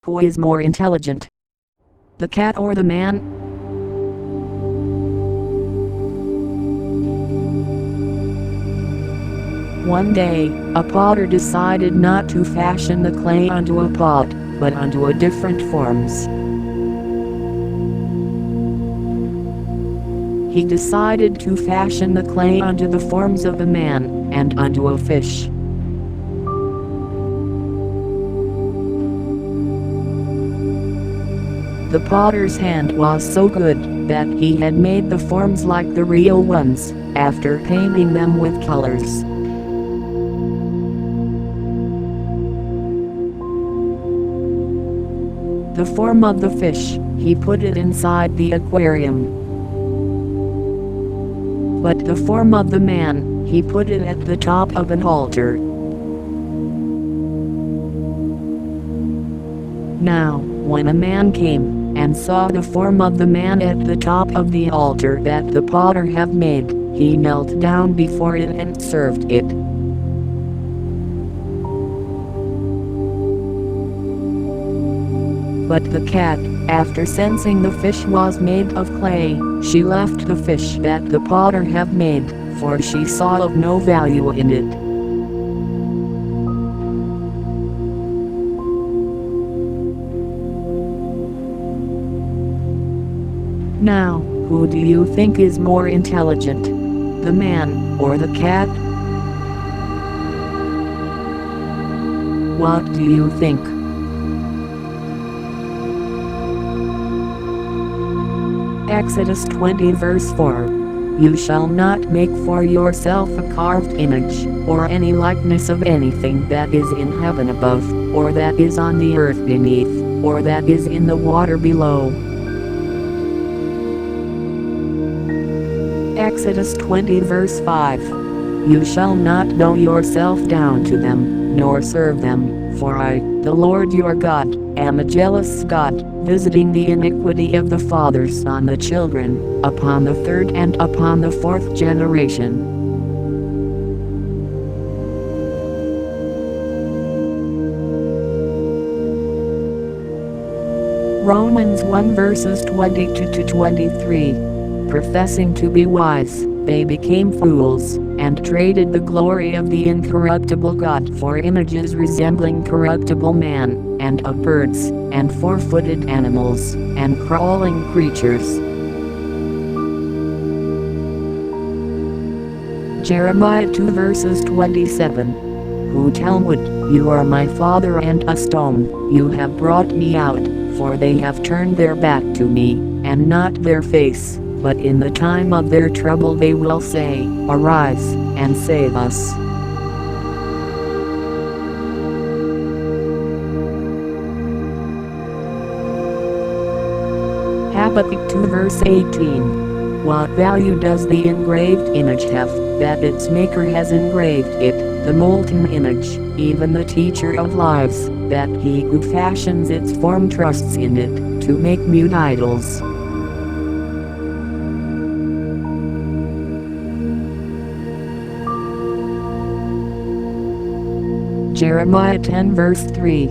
Who is more intelligent, the cat or the man? One day, a potter decided not to fashion the clay unto a pot, but unto a different forms. He decided to fashion the clay unto the forms of a man, and unto a fish. The potter's hand was so good, that he had made the forms like the real ones, after painting them with colors. The form of the fish, he put it inside the aquarium. But the form of the man, he put it at the top of an altar. Now, when a man came, and saw the form of the man at the top of the altar that the potter had made, he knelt down before it and served it. But the cat, after sensing the fish was made of clay, she left the fish that the potter had made, for she saw of no value in it. Now, who do you think is more intelligent, the man or the cat? What do you think? Exodus 20 verse 4. You shall not make for yourself a carved image, or any likeness of anything that is in heaven above, or that is on the earth beneath, or that is in the water below. Exodus 20 verse 5. You shall not bow yourself down to them, nor serve them, for I, the Lord your God, am a jealous God, visiting the iniquity of the fathers on the children, upon the third and upon the fourth generation. Romans 1 verses 22 to 23. Professing to be wise, they became fools, and traded the glory of the incorruptible God for images resembling corruptible man, and of birds, and four-footed animals, and crawling creatures. Jeremiah 2 verses 27. Who Talmud, you are my father and a stone, you have brought me out, for they have turned their back to me, and not their face. But in the time of their trouble they will say, Arise, and save us. Habakkuk 2 verse 18. What value does the engraved image have, that its maker has engraved it, the molten image, even the teacher of lies, that he who fashions its form trusts in it, to make mute idols. Jeremiah 10 verse 3.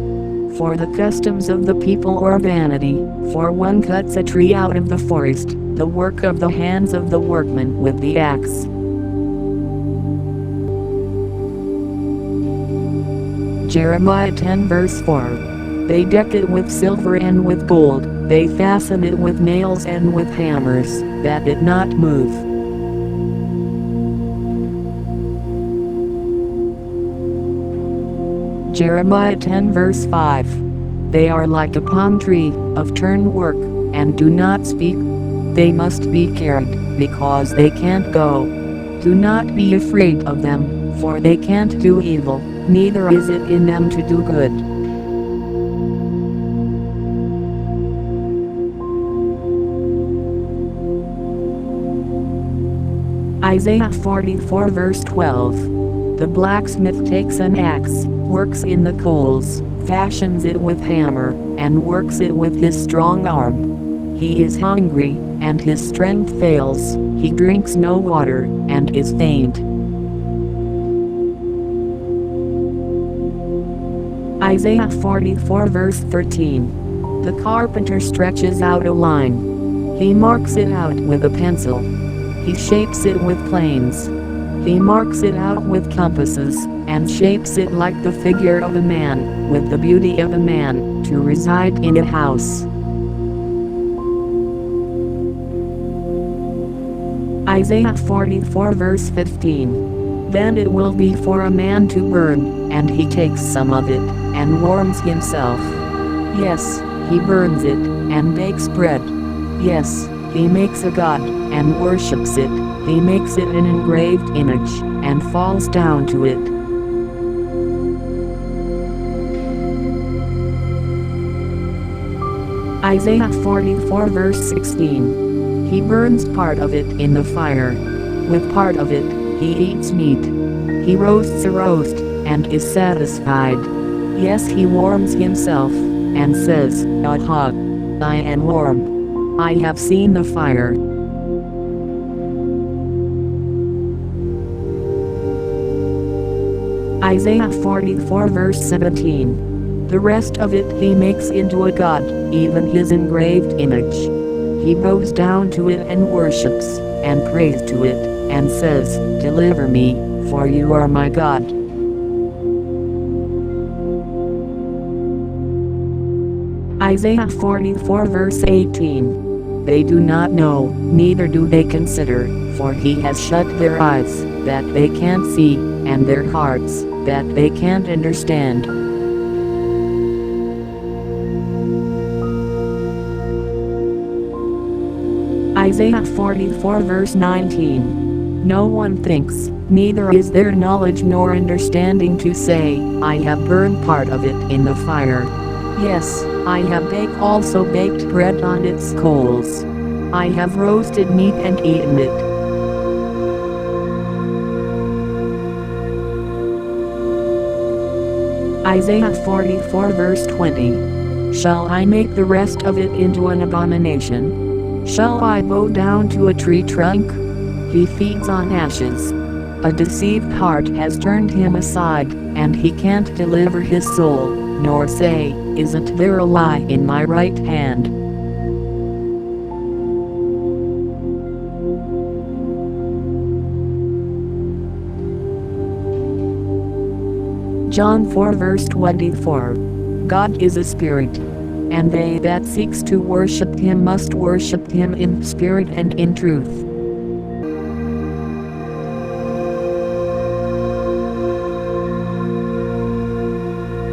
For the customs of the people are vanity, for one cuts a tree out of the forest, the work of the hands of the workman with the axe. Jeremiah 10 verse 4. They deck it with silver and with gold, they fasten it with nails and with hammers, that it not move. Jeremiah 10 verse 5. They are like a palm tree, of turned work, and do not speak. They must be carried, because they can't go. Do not be afraid of them, for they can't do evil, neither is it in them to do good. Isaiah 44 verse 12. The blacksmith takes an axe, works in the coals, fashions it with hammer, and works it with his strong arm. He is hungry, and his strength fails, he drinks no water, and is faint. Isaiah 44 verse 13. The carpenter stretches out a line. He marks it out with a pencil. He shapes it with planes. He marks it out with compasses, and shapes it like the figure of a man, with the beauty of a man, to reside in a house. Isaiah 44 verse 15. Then it will be for a man to burn, and he takes some of it, and warms himself. Yes, he burns it, and bakes bread. Yes, he makes a god, and worships it. He makes it an engraved image, and falls down to it. Isaiah 44 verse 16. He burns part of it in the fire. With part of it, he eats meat. He roasts a roast, and is satisfied. Yes, he warms himself, and says, Aha! I am warm. I have seen the fire. Isaiah 44 verse 17. The rest of it he makes into a god, even his engraved image. He bows down to it and worships, and prays to it, and says, Deliver me, for you are my God. Isaiah 44 verse 18. They do not know, neither do they consider, for he has shut their eyes, that they can't see, and their hearts, that they can't understand. Isaiah 44 verse 19. No one thinks, neither is there knowledge nor understanding to say, I have burned part of it in the fire. Yes, I have also baked bread on its coals. I have roasted meat and eaten it. Isaiah 44 verse 20. Shall I make the rest of it into an abomination? Shall I bow down to a tree trunk? He feeds on ashes. A deceived heart has turned him aside, and he can't deliver his soul, nor say, Isn't there a lie in my right hand? John 4 verse 24. God is a spirit, and they that seeks to worship him must worship him in spirit and in truth.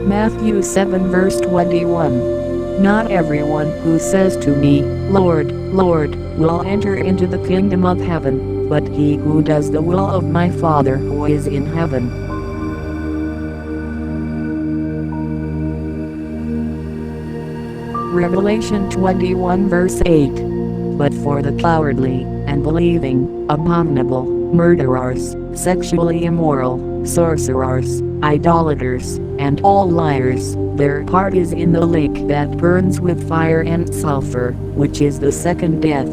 Matthew 7 verse 21. Not everyone who says to me, Lord, Lord, will enter into the kingdom of heaven, but he who does the will of my Father who is in heaven. Revelation 21 verse 8. But for the cowardly, and believing, abominable, murderers, sexually immoral, sorcerers, idolaters, and all liars, their part is in the lake that burns with fire and sulfur, which is the second death.